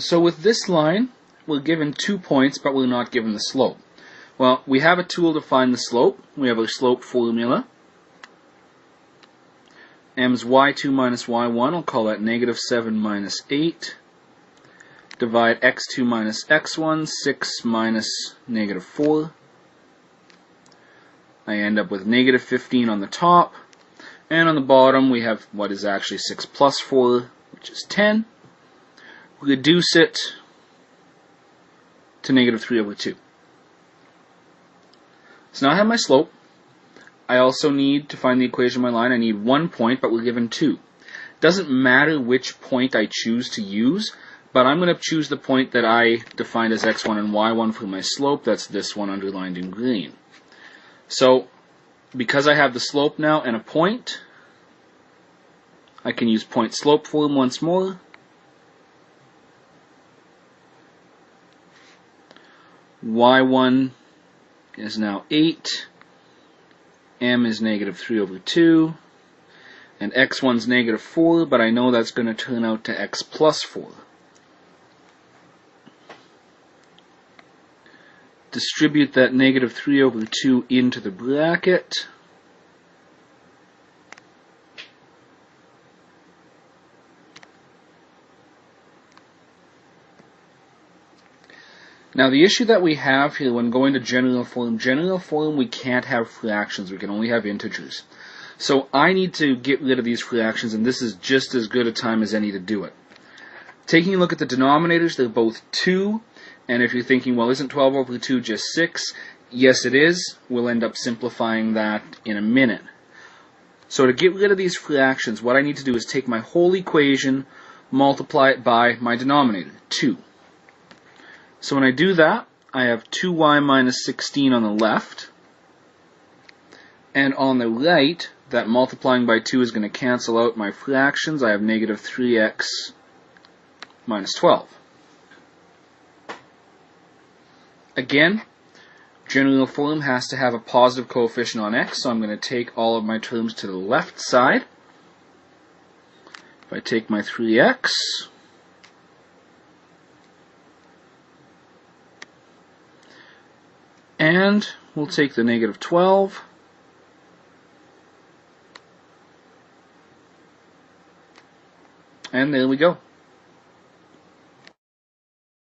So with this line, we're given 2 points, but we're not given the slope. Well, we have a tool to find the slope. We have our slope formula. M is y2 minus y1. I'll call that negative 7 minus 8. Divide x2 minus x1, 6 minus negative 4. I end up with negative 15 on the top. And on the bottom, we have what is actually 6 plus 4, which is 10. We reduce it to negative 3 over 2. So now I have my slope. I also need to find the equation of my line. I need 1 point, but we're given 2. Doesn't matter which point I choose to use, but I'm going to choose the point that I defined as x1 and y1 for my slope. That's this one underlined in green. So, because I have the slope now and a point, I can use point slope form once more. Y1 is now 8, m is negative 3 over 2, and x1 is negative 4, but I know that's going to turn out to x plus 4. Distribute that negative 3 over 2 into the bracket. Now the issue that we have here when going to general form we can't have fractions, we can only have integers. So I need to get rid of these fractions, and this is just as good a time as any to do it. Taking a look at the denominators, they're both 2, and if you're thinking, well, isn't 12 over 2 just 6? Yes, it is. We'll end up simplifying that in a minute. So to get rid of these fractions, what I need to do is take my whole equation, multiply it by my denominator, 2. So when I do that, I have 2y minus 16 on the left, and on the right, that multiplying by 2 is going to cancel out my fractions. I have negative 3x minus 12. Again, general form has to have a positive coefficient on x, so I'm going to take all of my terms to the left side. If I take my 3x, and we'll take the negative 12, and there we go.